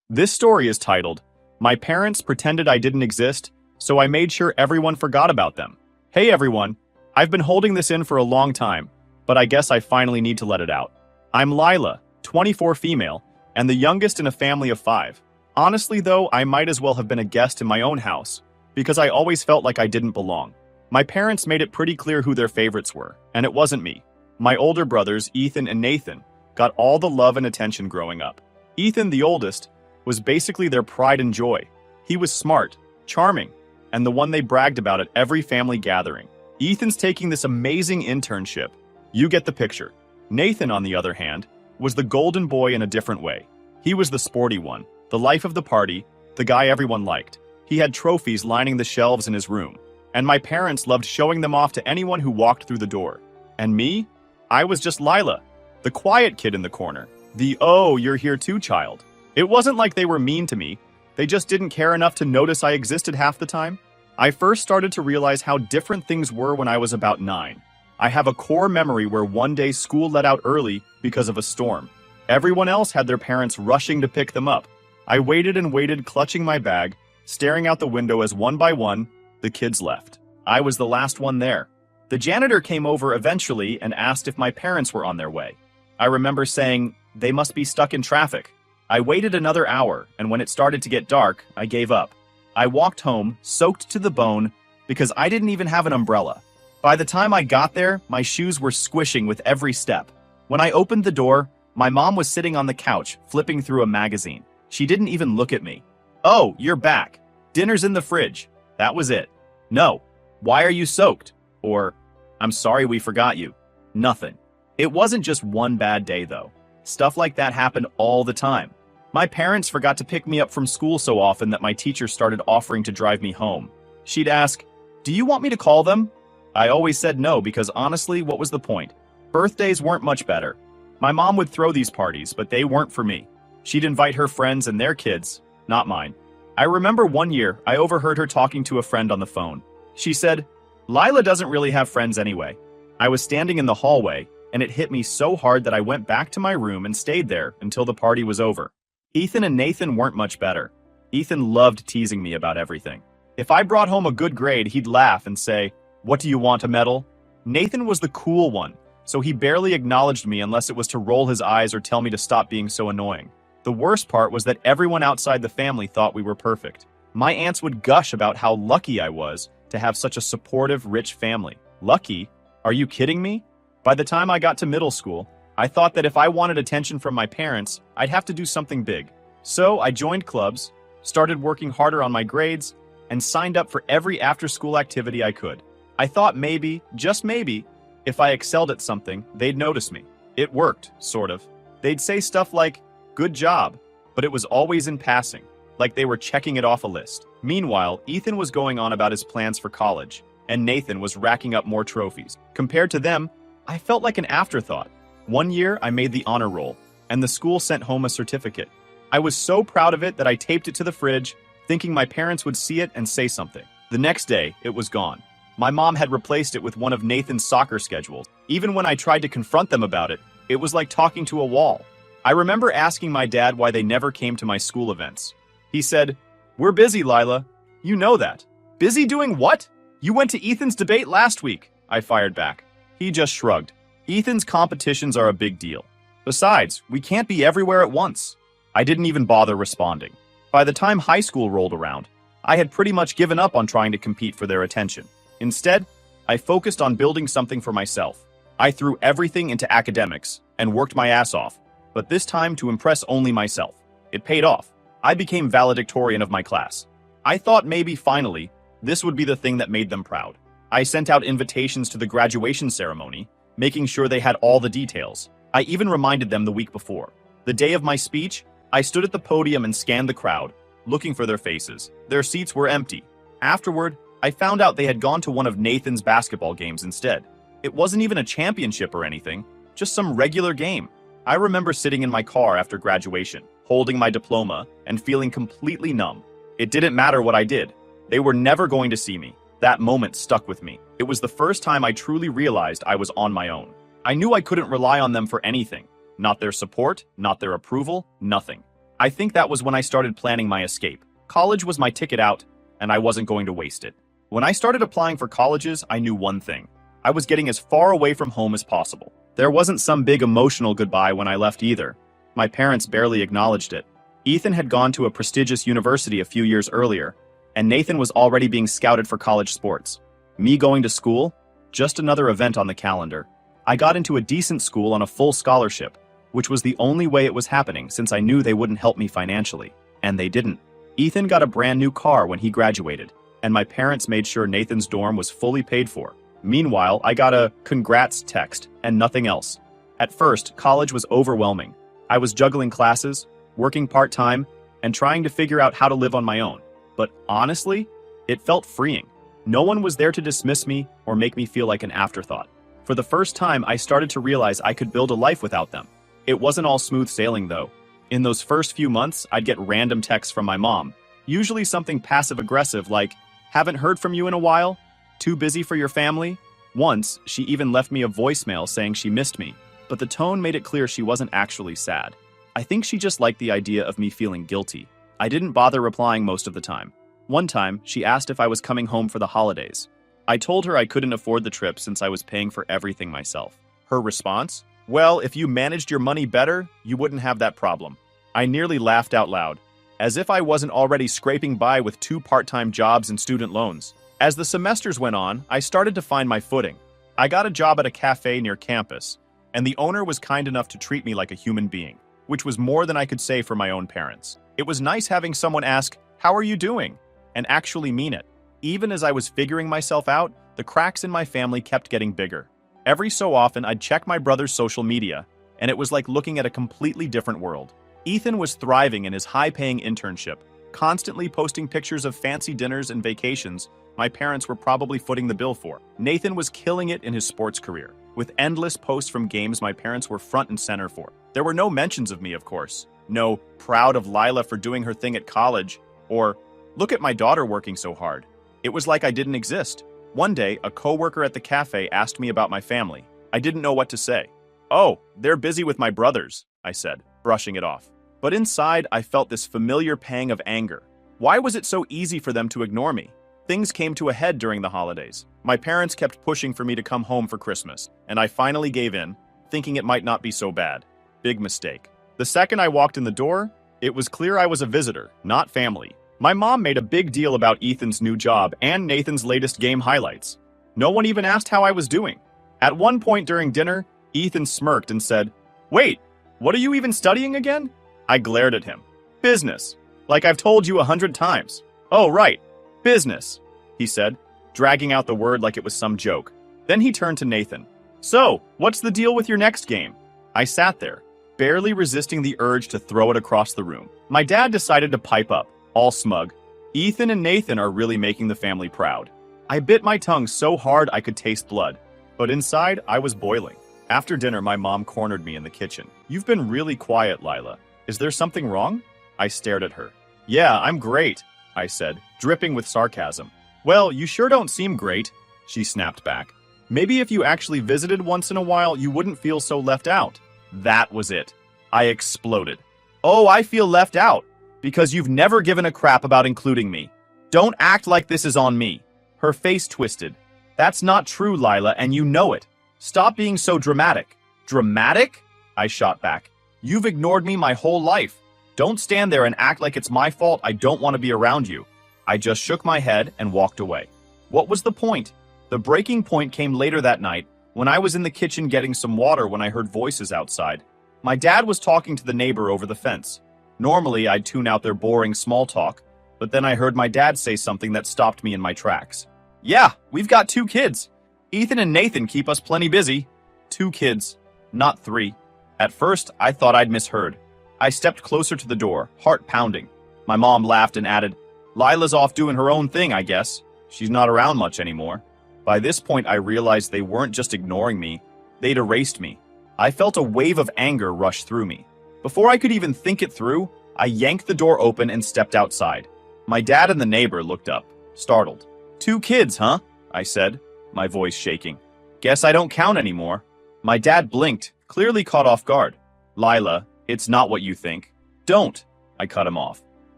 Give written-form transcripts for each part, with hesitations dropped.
This story is titled, My Parents Pretended I Didn't Exist, so I Made Sure Everyone Forgot About Them. Hey everyone, I've been holding this in for a long time, but I guess I finally need to let it out. I'm Lila, 24 female, and the youngest in a family of 5. Honestly though, I might as well have been a guest in my own house, because I always felt like I didn't belong. My parents made it pretty clear who their favorites were, and it wasn't me. My older brothers, Ethan and Nathan, got all the love and attention growing up. Ethan, the oldest, was basically their pride and joy. He was smart, charming, and the one they bragged about at every family gathering. Ethan's taking this amazing internship. You get the picture. Nathan, on the other hand, was the golden boy in a different way. He was the sporty one, the life of the party, the guy everyone liked. He had trophies lining the shelves in his room, and my parents loved showing them off to anyone who walked through the door. And me? I was just Lila, the quiet kid in the corner, the "oh, you're here too" child. It wasn't like they were mean to me, they just didn't care enough to notice I existed half the time. I first started to realize how different things were when I was about 9. I have a core memory where one day school let out early because of a storm. Everyone else had their parents rushing to pick them up. I waited and waited, clutching my bag, staring out the window as one by one, the kids left. I was the last one there. The janitor came over eventually and asked if my parents were on their way. I remember saying, they must be stuck in traffic. I waited another hour, and when it started to get dark, I gave up. I walked home, soaked to the bone, because I didn't even have an umbrella. By the time I got there, my shoes were squishing with every step. When I opened the door, my mom was sitting on the couch, flipping through a magazine. She didn't even look at me. "Oh, you're back. Dinner's in the fridge." That was it. No. "Why are you soaked?" Or, "I'm sorry we forgot you." Nothing. It wasn't just one bad day, though. Stuff like that happened all the time. My parents forgot to pick me up from school so often that my teacher started offering to drive me home. She'd ask, "Do you want me to call them?" I always said no because honestly, what was the point? Birthdays weren't much better. My mom would throw these parties, but they weren't for me. She'd invite her friends and their kids, not mine. I remember one year, I overheard her talking to a friend on the phone. She said, "Lila doesn't really have friends anyway." I was standing in the hallway, and it hit me so hard that I went back to my room and stayed there until the party was over. Ethan and Nathan weren't much better. Ethan loved teasing me about everything. If I brought home a good grade, he'd laugh and say, "What do you want, a medal?" Nathan was the cool one, so he barely acknowledged me unless it was to roll his eyes or tell me to stop being so annoying. The worst part was that everyone outside the family thought we were perfect. My aunts would gush about how lucky I was to have such a supportive, rich family. Lucky? Are you kidding me? By the time I got to middle school, I thought that if I wanted attention from my parents, I'd have to do something big. So I joined clubs, started working harder on my grades, and signed up for every after-school activity I could. I thought maybe, just maybe, if I excelled at something, they'd notice me. It worked, sort of. They'd say stuff like, "Good job," but it was always in passing, like they were checking it off a list. Meanwhile, Ethan was going on about his plans for college, and Nathan was racking up more trophies. Compared to them, I felt like an afterthought. One year, I made the honor roll, and the school sent home a certificate. I was so proud of it that I taped it to the fridge, thinking my parents would see it and say something. The next day, it was gone. My mom had replaced it with one of Nathan's soccer schedules. Even when I tried to confront them about it, it was like talking to a wall. I remember asking my dad why they never came to my school events. He said, "We're busy, Lila. You know that." "Busy doing what? You went to Ethan's debate last week," I fired back. He just shrugged. Ethan's competitions are a big deal. Besides, we can't be everywhere at once. I didn't even bother responding. By the time high school rolled around, I had pretty much given up on trying to compete for their attention. Instead, I focused on building something for myself. I threw everything into academics and worked my ass off, but this time to impress only myself. It paid off. I became valedictorian of my class. I thought maybe finally, this would be the thing that made them proud. I sent out invitations to the graduation ceremony, making sure they had all the details. I even reminded them the week before. The day of my speech, I stood at the podium and scanned the crowd, looking for their faces. Their seats were empty. Afterward, I found out they had gone to one of Nathan's basketball games instead. It wasn't even a championship or anything, just some regular game. I remember sitting in my car after graduation, holding my diploma, and feeling completely numb. It didn't matter what I did. They were never going to see me. That moment stuck with me. It was the first time I truly realized I was on my own. I knew I couldn't rely on them for anything. Not their support, not their approval, nothing. I think that was when I started planning my escape. College was my ticket out, and I wasn't going to waste it. When I started applying for colleges, I knew one thing. I was getting as far away from home as possible. There wasn't some big emotional goodbye when I left either. My parents barely acknowledged it. Ethan had gone to a prestigious university a few years earlier, and Nathan was already being scouted for college sports. Me going to school? Just another event on the calendar. I got into a decent school on a full scholarship, which was the only way it was happening since I knew they wouldn't help me financially. And they didn't. Ethan got a brand new car when he graduated, and my parents made sure Nathan's dorm was fully paid for. Meanwhile, I got a congrats text and nothing else. At first, college was overwhelming. I was juggling classes, working part-time, and trying to figure out how to live on my own. But honestly, it felt freeing. No one was there to dismiss me or make me feel like an afterthought. For the first time, I started to realize I could build a life without them. It wasn't all smooth sailing, though. In those first few months, I'd get random texts from my mom, usually something passive-aggressive like, "Haven't heard from you in a while? Too busy for your family?" Once, she even left me a voicemail saying she missed me, but the tone made it clear she wasn't actually sad. I think she just liked the idea of me feeling guilty. I didn't bother replying most of the time. One time, she asked if I was coming home for the holidays. I told her I couldn't afford the trip since I was paying for everything myself. Her response? "Well, if you managed your money better, you wouldn't have that problem." I nearly laughed out loud, as if I wasn't already scraping by with 2 part-time jobs and student loans. As the semesters went on, I started to find my footing. I got a job at a cafe near campus, and the owner was kind enough to treat me like a human being, which was more than I could say for my own parents. It was nice having someone ask, "How are you doing?" and actually mean it. Even as I was figuring myself out, the cracks in my family kept getting bigger. Every so often, I'd check my brother's social media, and it was like looking at a completely different world. Ethan was thriving in his high-paying internship, constantly posting pictures of fancy dinners and vacations my parents were probably footing the bill for. Nathan was killing it in his sports career, with endless posts from games my parents were front and center for. There were no mentions of me, of course. No proud of Lila for doing her thing at college, or look at my daughter working so hard. It was like I didn't exist. One day, a coworker at the cafe asked me about my family. I didn't know what to say. "Oh, they're busy with my brothers," I said, brushing it off. But inside, I felt this familiar pang of anger. Why was it so easy for them to ignore me? Things came to a head during the holidays. My parents kept pushing for me to come home for Christmas, and I finally gave in, thinking it might not be so bad. Big mistake. The second I walked in the door, it was clear I was a visitor, not family. My mom made a big deal about Ethan's new job and Nathan's latest game highlights. No one even asked how I was doing. At one point during dinner, Ethan smirked and said, "Wait, what are you even studying again?" I glared at him. "Business. Like I've told you 100 times." "Oh, right. Business," he said, dragging out the word like it was some joke. Then he turned to Nathan. "So, what's the deal with your next game?" I sat there, barely resisting the urge to throw it across the room. My dad decided to pipe up, all smug. Ethan and Nathan are really making the family proud. I bit my tongue so hard I could taste blood, but inside I was boiling. After dinner, my mom cornered me in the kitchen. "You've been really quiet, Lila. Is there something wrong?" I stared at her. "Yeah, I'm great," I said, dripping with sarcasm. "Well, you sure don't seem great," she snapped back. "Maybe if you actually visited once in a while, you wouldn't feel so left out." That was it. I exploded. "Oh, I feel left out because you've never given a crap about including me. Don't act like this is on me." Her face twisted. "That's not true, Lila, and you know it. Stop being so dramatic." "Dramatic?" I shot back. "You've ignored me my whole life. Don't stand there and act like it's my fault I don't want to be around you." I just shook my head and walked away. What was the point? The breaking point came later that night when I was in the kitchen getting some water when I heard voices outside. My dad was talking to the neighbor over the fence. Normally, I'd tune out their boring small talk, but then I heard my dad say something that stopped me in my tracks. "Yeah, we've got 2 kids. Ethan and Nathan keep us plenty busy." 2 kids, not 3. At first, I thought I'd misheard. I stepped closer to the door, heart pounding. My mom laughed and added, "Lila's off doing her own thing, I guess. She's not around much anymore." By this point, I realized they weren't just ignoring me, they'd erased me. I felt a wave of anger rush through me. Before I could even think it through, I yanked the door open and stepped outside. My dad and the neighbor looked up, startled. "2 kids, huh?" I said, my voice shaking. "Guess I don't count anymore." My dad blinked, clearly caught off guard. "Lila, it's not what you think." "Don't. I cut him off.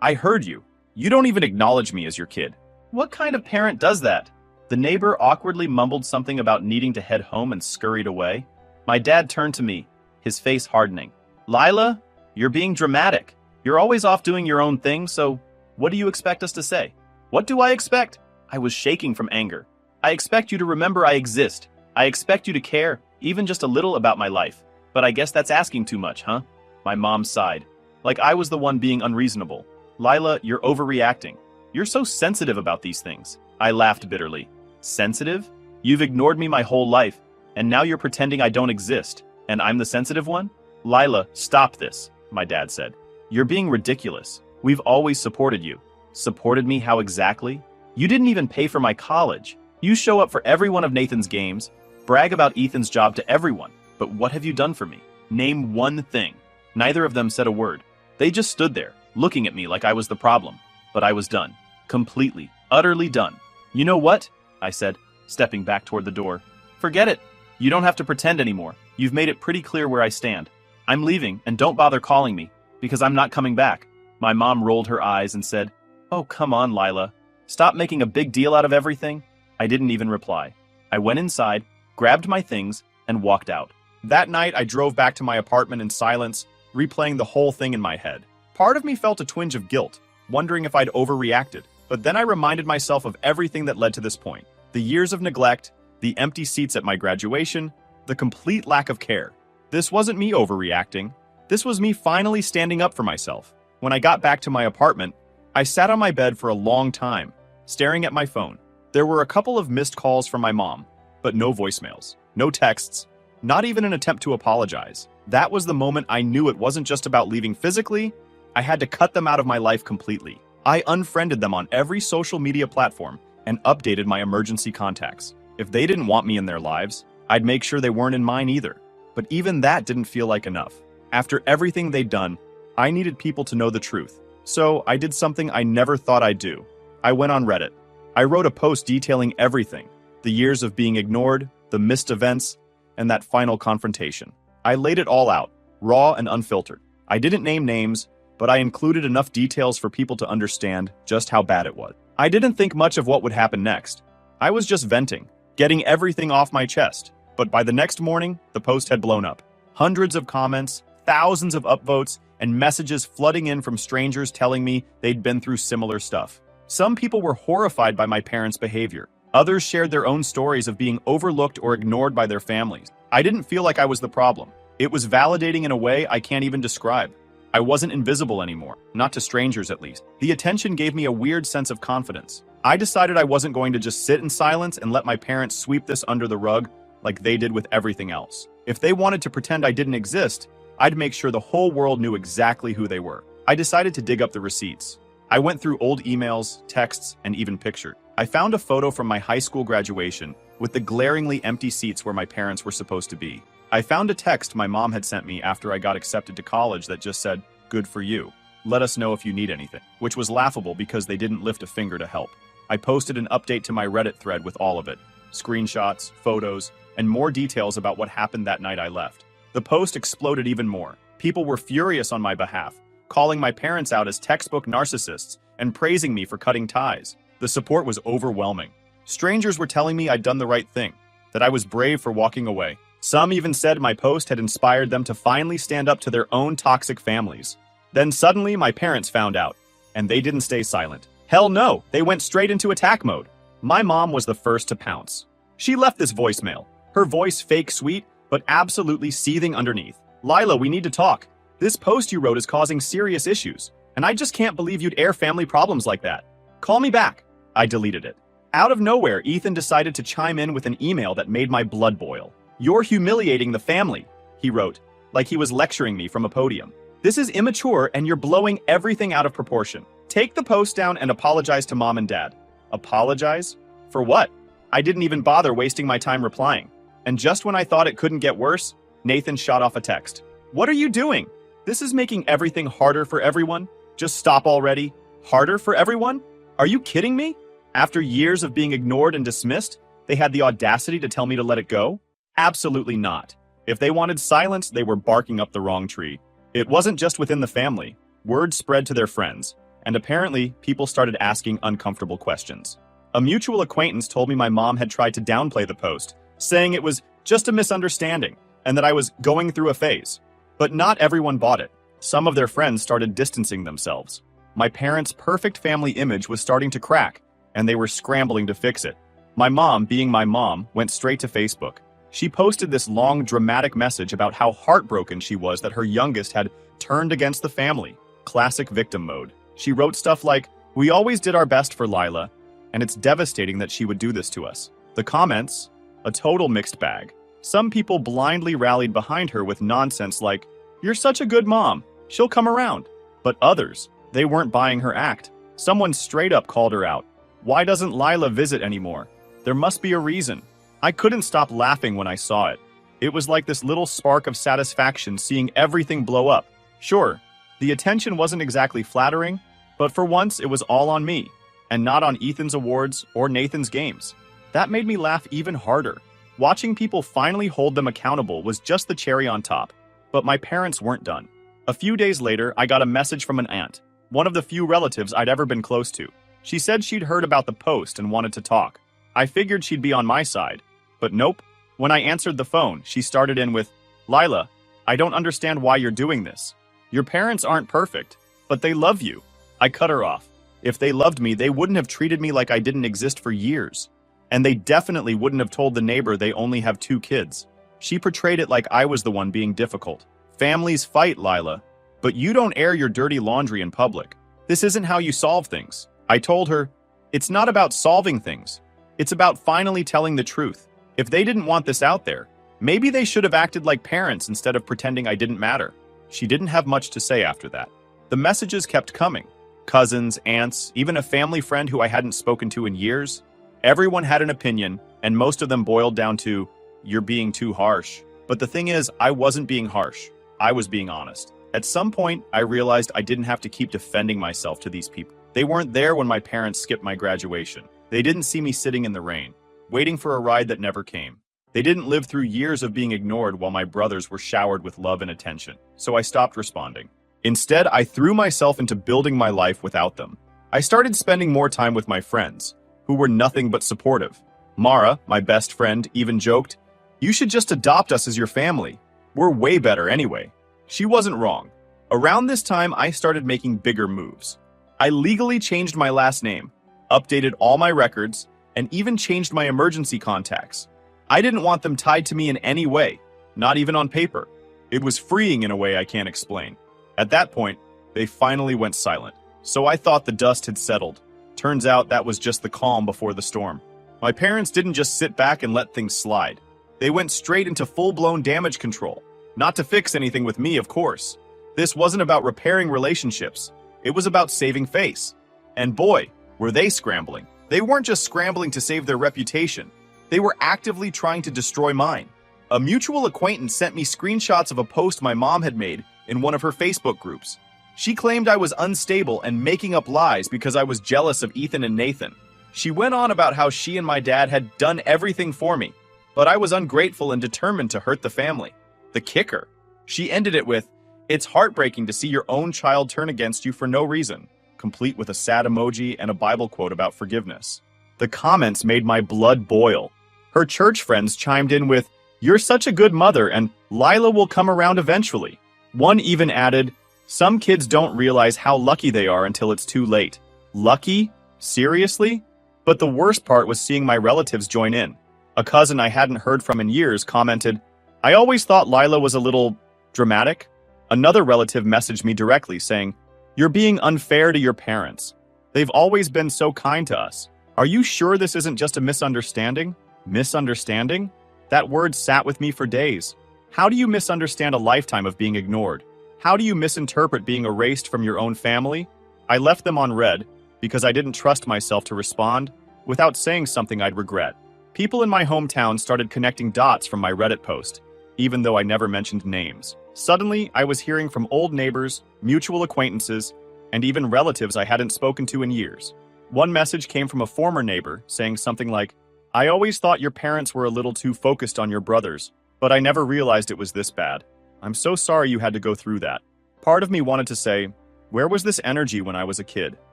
I heard you. You don't even acknowledge me as your kid. What kind of parent does that? The neighbor awkwardly mumbled something about needing to head home and scurried away. My dad turned to me, his face hardening. Lila, you're being dramatic. You're always off doing your own thing, so what do you expect us to say? What do I expect? I was shaking from anger. I expect you to remember I exist. I expect you to care, even just a little, about my life. But I guess that's asking too much, huh? My mom sighed. Like I was the one being unreasonable. Lila, you're overreacting. You're so sensitive about these things. I laughed bitterly. Sensitive? You've ignored me my whole life, and now you're pretending I don't exist, and I'm the sensitive one? Lila, stop this, my dad said. You're being ridiculous. We've always supported you. Supported me how exactly? You didn't even pay for my college. You show up for every one of Nathan's games, brag about Ethan's job to everyone, but what have you done for me? Name one thing. Neither of them said a word. They just stood there, looking at me like I was the problem. But I was done. Completely, utterly done. You know what? I said, stepping back toward the door. Forget it. You don't have to pretend anymore. You've made it pretty clear where I stand. I'm leaving, and don't bother calling me, because I'm not coming back. My mom rolled her eyes and said, Oh, come on, Lila. Stop making a big deal out of everything. I didn't even reply. I went inside, grabbed my things, and walked out. That night, I drove back to my apartment in silence, replaying the whole thing in my head. Part of me felt a twinge of guilt, wondering if I'd overreacted. But then I reminded myself of everything that led to this point. The years of neglect, the empty seats at my graduation, the complete lack of care. This wasn't me overreacting. This was me finally standing up for myself. When I got back to my apartment, I sat on my bed for a long time, staring at my phone. There were a couple of missed calls from my mom, but no voicemails, no texts, not even an attempt to apologize. That was the moment I knew it wasn't just about leaving physically. I had to cut them out of my life completely. I unfriended them on every social media platform and updated my emergency contacts. If they didn't want me in their lives, I'd make sure they weren't in mine either. But even that didn't feel like enough. After everything they'd done, I needed people to know the truth. So I did something I never thought I'd do. I went on Reddit. I wrote a post detailing everything, the years of being ignored, the missed events, and that final confrontation. I laid it all out, raw and unfiltered. I didn't name names, but I included enough details for people to understand just how bad it was. I didn't think much of what would happen next. I was just venting, getting everything off my chest. But by the next morning, the post had blown up. Hundreds of comments, thousands of upvotes, and messages flooding in from strangers telling me they'd been through similar stuff. Some people were horrified by my parents' behavior. Others shared their own stories of being overlooked or ignored by their families. I didn't feel like I was the problem. It was validating in a way I can't even describe. I wasn't invisible anymore, not to strangers at least. The attention gave me a weird sense of confidence. I decided I wasn't going to just sit in silence and let my parents sweep this under the rug like they did with everything else. If they wanted to pretend I didn't exist, I'd make sure the whole world knew exactly who they were. I decided to dig up the receipts. I went through old emails, texts, and even pictures. I found a photo from my high school graduation with the glaringly empty seats where my parents were supposed to be. I found a text my mom had sent me after I got accepted to college that just said, "Good for you. Let us know if you need anything," which was laughable because they didn't lift a finger to help. I posted an update to my Reddit thread with all of it, screenshots, photos, and more details about what happened that night I left. The post exploded even more. People were furious on my behalf, calling my parents out as textbook narcissists and praising me for cutting ties. The support was overwhelming. Strangers were telling me I'd done the right thing, that I was brave for walking away. Some even said my post had inspired them to finally stand up to their own toxic families. Then suddenly my parents found out, and they didn't stay silent. Hell no, they went straight into attack mode. My mom was the first to pounce. She left this voicemail, her voice fake sweet, but absolutely seething underneath. "Lila, we need to talk. This post you wrote is causing serious issues, and I just can't believe you'd air family problems like that. Call me back." I deleted it. Out of nowhere, Ethan decided to chime in with an email that made my blood boil. "You're humiliating the family," he wrote, like he was lecturing me from a podium. "This is immature and you're blowing everything out of proportion. Take the post down and apologize to mom and dad." Apologize? For what? I didn't even bother wasting my time replying. And just when I thought it couldn't get worse, Nathan shot off a text. "What are you doing? This is making everything harder for everyone. Just stop already. Harder for everyone? Are you kidding me? After years of being ignored and dismissed, they had the audacity to tell me to let it go? Absolutely not. If they wanted silence, they were barking up the wrong tree. It wasn't just within the family. Word spread to their friends, and apparently people started asking uncomfortable questions. A mutual acquaintance told me my mom had tried to downplay the post, saying it was just a misunderstanding and that I was going through a phase. But not everyone bought it. Some of their friends started distancing themselves. My parents' perfect family image was starting to crack, and they were scrambling to fix it. My mom, being my mom, went straight to Facebook. She posted this long, dramatic message about how heartbroken she was that her youngest had turned against the family. Classic victim mode. She wrote stuff like, "We always did our best for Lila, and it's devastating that she would do this to us." The comments? A total mixed bag. Some people blindly rallied behind her with nonsense like, "You're such a good mom, she'll come around." But others, they weren't buying her act. Someone straight up called her out. "Why doesn't Lila visit anymore? There must be a reason." I couldn't stop laughing when I saw it. It was like this little spark of satisfaction seeing everything blow up. Sure, the attention wasn't exactly flattering, but for once it was all on me, and not on Ethan's awards or Nathan's games. That made me laugh even harder. Watching people finally hold them accountable was just the cherry on top. But my parents weren't done. A few days later, I got a message from an aunt, one of the few relatives I'd ever been close to. She said she'd heard about the post and wanted to talk. I figured she'd be on my side. But nope. When I answered the phone, she started in with, "Lila, I don't understand why you're doing this. Your parents aren't perfect, but they love you." I cut her off. If they loved me, they wouldn't have treated me like I didn't exist for years. And they definitely wouldn't have told the neighbor they only have 2 kids. She portrayed it like I was the one being difficult. Families fight, Lila, but you don't air your dirty laundry in public. This isn't how you solve things. I told her, it's not about solving things. It's about finally telling the truth. If they didn't want this out there, maybe they should have acted like parents instead of pretending I didn't matter. She didn't have much to say after that. The messages kept coming. Cousins, aunts, even a family friend who I hadn't spoken to in years. Everyone had an opinion, and most of them boiled down to, "You're being too harsh." But the thing is, I wasn't being harsh. I was being honest. At some point, I realized I didn't have to keep defending myself to these people. They weren't there when my parents skipped my graduation. They didn't see me sitting in the rain, waiting for a ride that never came. They didn't live through years of being ignored while my brothers were showered with love and attention. So I stopped responding. Instead, I threw myself into building my life without them. I started spending more time with my friends, who were nothing but supportive. Mara, my best friend, even joked, "You should just adopt us as your family. We're way better anyway." She wasn't wrong. Around this time, I started making bigger moves. I legally changed my last name, updated all my records, and even changed my emergency contacts. I didn't want them tied to me in any way, not even on paper. It was freeing in a way I can't explain. At that point, they finally went silent. So I thought the dust had settled. Turns out that was just the calm before the storm. My parents didn't just sit back and let things slide. They went straight into full-blown damage control. Not to fix anything with me, of course. This wasn't about repairing relationships. It was about saving face. And boy, were they scrambling. They weren't just scrambling to save their reputation. They were actively trying to destroy mine. A mutual acquaintance sent me screenshots of a post my mom had made in one of her Facebook groups. She claimed I was unstable and making up lies because I was jealous of Ethan and Nathan. She went on about how she and my dad had done everything for me, but I was ungrateful and determined to hurt the family. The kicker. She ended it with, "It's heartbreaking to see your own child turn against you for no reason," complete with a sad emoji and a Bible quote about forgiveness. The comments made my blood boil. Her church friends chimed in with, "You're such a good mother and Lila will come around eventually." One even added, "Some kids don't realize how lucky they are until it's too late." Lucky? Seriously? But the worst part was seeing my relatives join in. A cousin I hadn't heard from in years commented, "I always thought Lila was a little dramatic." Another relative messaged me directly saying, "You're being unfair to your parents. They've always been so kind to us. Are you sure this isn't just a misunderstanding?" Misunderstanding? That word sat with me for days. How do you misunderstand a lifetime of being ignored? How do you misinterpret being erased from your own family? I left them on read because I didn't trust myself to respond without saying something I'd regret. People in my hometown started connecting dots from my Reddit post, even though I never mentioned names. Suddenly, I was hearing from old neighbors, mutual acquaintances, and even relatives I hadn't spoken to in years. One message came from a former neighbor saying something like, "I always thought your parents were a little too focused on your brothers, but I never realized it was this bad. I'm so sorry you had to go through that." Part of me wanted to say, Where was this energy when I was a kid?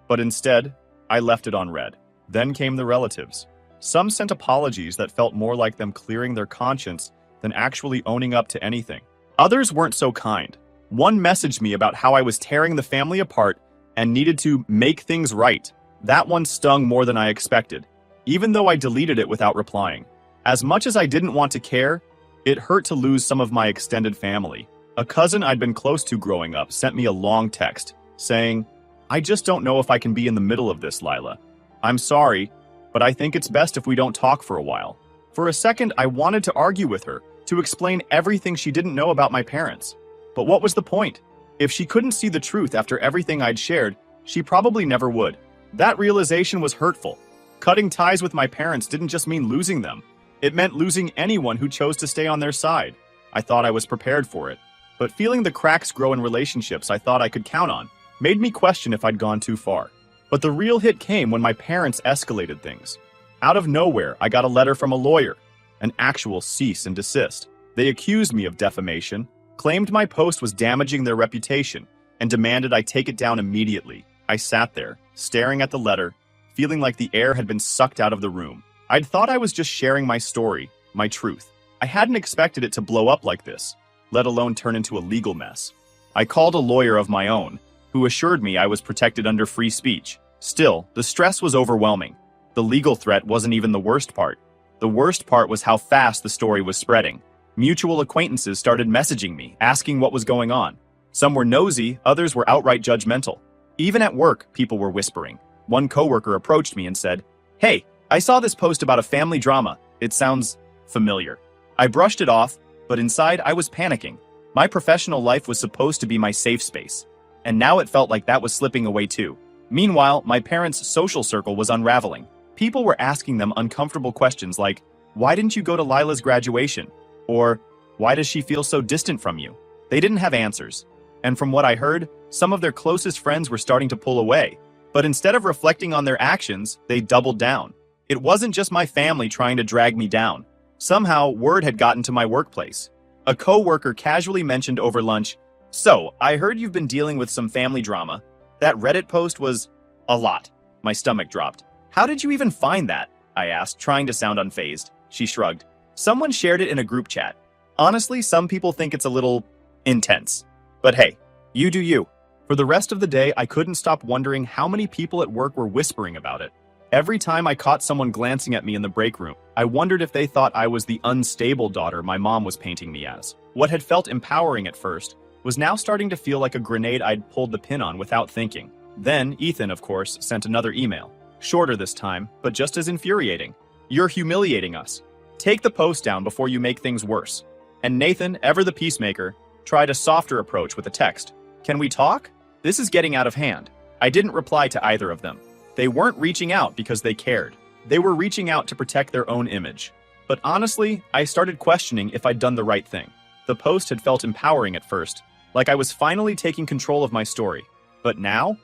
But instead, I left it on red. Then came the relatives. Some sent apologies that felt more like them clearing their conscience than actually owning up to anything. Others weren't so kind. One messaged me about how I was tearing the family apart and needed to make things right. That one stung more than I expected, even though I deleted it without replying. As much as I didn't want to care, it hurt to lose some of my extended family. A cousin I'd been close to growing up sent me a long text, saying, "I just don't know if I can be in the middle of this, Lila. I'm sorry, but I think it's best if we don't talk for a while." For a second, I wanted to argue with her, to explain everything she didn't know about my parents. But what was the point? If she couldn't see the truth after everything I'd shared, she probably never would. That realization was hurtful. Cutting ties with my parents didn't just mean losing them. It meant losing anyone who chose to stay on their side. I thought I was prepared for it. But feeling the cracks grow in relationships I thought I could count on made me question if I'd gone too far. But the real hit came when my parents escalated things. Out of nowhere, I got a letter from a lawyer, an actual cease and desist. They accused me of defamation, claimed my post was damaging their reputation, and demanded I take it down immediately. I sat there, staring at the letter, feeling like the air had been sucked out of the room. I'd thought I was just sharing my story, my truth. I hadn't expected it to blow up like this, let alone turn into a legal mess. I called a lawyer of my own, who assured me I was protected under free speech. Still, the stress was overwhelming. The legal threat wasn't even the worst part. The worst part was how fast the story was spreading. Mutual acquaintances started messaging me, asking what was going on. Some were nosy, others were outright judgmental. Even at work, people were whispering. One coworker approached me and said, "Hey, I saw this post about a family drama. It sounds familiar." I brushed it off, but inside I was panicking. My professional life was supposed to be my safe space, and now it felt like that was slipping away too. Meanwhile, my parents' social circle was unraveling. People were asking them uncomfortable questions like, "Why didn't you go to Lila's graduation?" Or, "Why does she feel so distant from you?" They didn't have answers. And from what I heard, some of their closest friends were starting to pull away. But instead of reflecting on their actions, they doubled down. It wasn't just my family trying to drag me down. Somehow, word had gotten to my workplace. A coworker casually mentioned over lunch, "So, I heard you've been dealing with some family drama. That Reddit post was a lot." My stomach dropped. "How did you even find that?" I asked, trying to sound unfazed. She shrugged. "Someone shared it in a group chat. Honestly, some people think it's a little intense. But hey, you do you." For the rest of the day, I couldn't stop wondering how many people at work were whispering about it. Every time I caught someone glancing at me in the break room, I wondered if they thought I was the unstable daughter my mom was painting me as. What had felt empowering at first was now starting to feel like a grenade I'd pulled the pin on without thinking. Then, Ethan, of course, sent another email. Shorter this time, but just as infuriating. "You're humiliating us. Take the post down before you make things worse." And Nathan, ever the peacemaker, tried a softer approach with a text. "Can we talk? This is getting out of hand." I didn't reply to either of them. They weren't reaching out because they cared. They were reaching out to protect their own image. But honestly, I started questioning if I'd done the right thing. The post had felt empowering at first, like I was finally taking control of my story. But now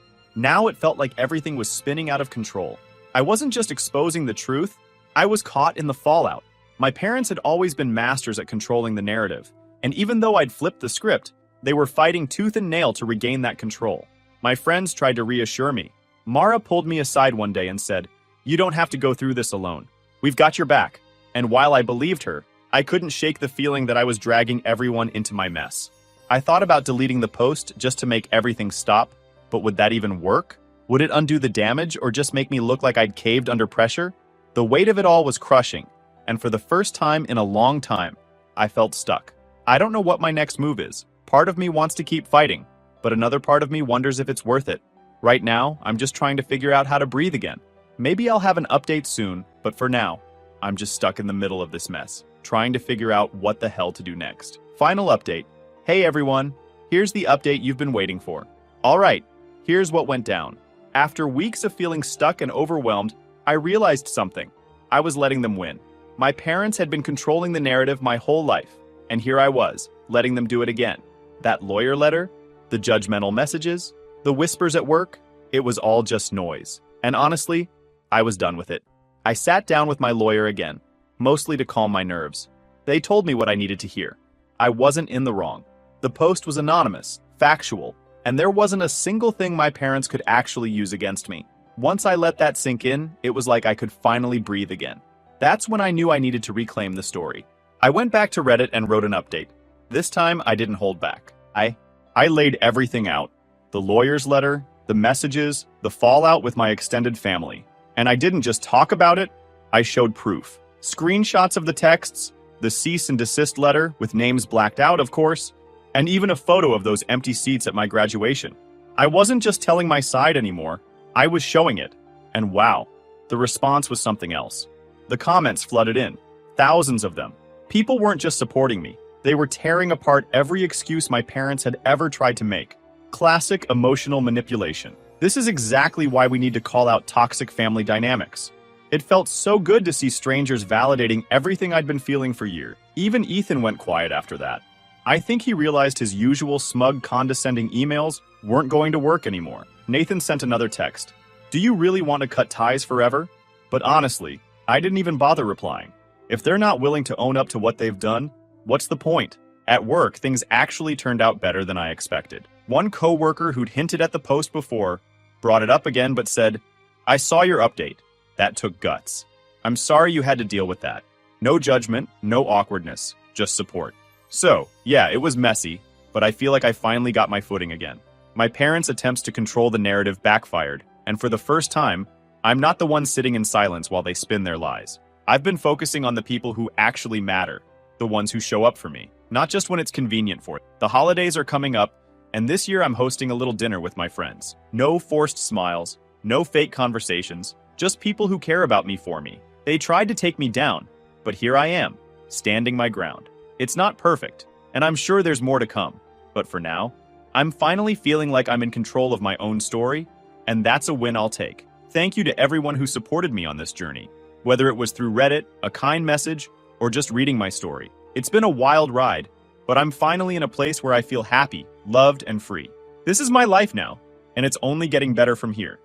it felt like everything was spinning out of control. I wasn't just exposing the truth, I was caught in the fallout. My parents had always been masters at controlling the narrative, and even though I'd flipped the script, they were fighting tooth and nail to regain that control. My friends tried to reassure me. Mara pulled me aside one day and said, "You don't have to go through this alone. We've got your back." And while I believed her, I couldn't shake the feeling that I was dragging everyone into my mess. I thought about deleting the post just to make everything stop, but would that even work? Would it undo the damage or just make me look like I'd caved under pressure? The weight of it all was crushing, and for the first time in a long time, I felt stuck. I don't know what my next move is. Part of me wants to keep fighting, but another part of me wonders if it's worth it. Right now, I'm just trying to figure out how to breathe again. Maybe I'll have an update soon, but for now, I'm just stuck in the middle of this mess, trying to figure out what the hell to do next. Final update. Hey everyone, here's the update you've been waiting for. All right, here's what went down. After weeks of feeling stuck and overwhelmed, I realized something. I was letting them win. My parents had been controlling the narrative my whole life, and here I was, letting them do it again. That lawyer letter, the judgmental messages, the whispers at work, it was all just noise. And honestly, I was done with it. I sat down with my lawyer again, mostly to calm my nerves. They told me what I needed to hear. I wasn't in the wrong. The post was anonymous, factual, and there wasn't a single thing my parents could actually use against me. Once I let that sink in, it was like I could finally breathe again. That's when I knew I needed to reclaim the story. I went back to Reddit and wrote an update. This time, I didn't hold back. I laid everything out. The lawyer's letter, the messages, the fallout with my extended family. And I didn't just talk about it, I showed proof. Screenshots of the texts, the cease and desist letter with names blacked out, of course, and even a photo of those empty seats at my graduation. I wasn't just telling my side anymore, I was showing it. And wow, the response was something else. The comments flooded in, thousands of them. People weren't just supporting me, they were tearing apart every excuse my parents had ever tried to make. Classic emotional manipulation. This is exactly why we need to call out toxic family dynamics. It felt so good to see strangers validating everything I'd been feeling for years. Even Ethan went quiet after that. I think he realized his usual smug, condescending emails weren't going to work anymore. Nathan sent another text. Do you really want to cut ties forever? But honestly, I didn't even bother replying. If they're not willing to own up to what they've done, what's the point? At work, things actually turned out better than I expected. One coworker who'd hinted at the post before brought it up again but said, I saw your update. That took guts. I'm sorry you had to deal with that. No judgment, no awkwardness, just support. So, yeah, it was messy, but I feel like I finally got my footing again. My parents' attempts to control the narrative backfired, and for the first time, I'm not the one sitting in silence while they spin their lies. I've been focusing on the people who actually matter, the ones who show up for me, not just when it's convenient for it. The holidays are coming up, and this year I'm hosting a little dinner with my friends. No forced smiles, no fake conversations, just people who care about me for me. They tried to take me down, but here I am, standing my ground. It's not perfect, and I'm sure there's more to come. But for now, I'm finally feeling like I'm in control of my own story, and that's a win I'll take. Thank you to everyone who supported me on this journey, whether it was through Reddit, a kind message, or just reading my story. It's been a wild ride, but I'm finally in a place where I feel happy, loved, and free. This is my life now, and it's only getting better from here.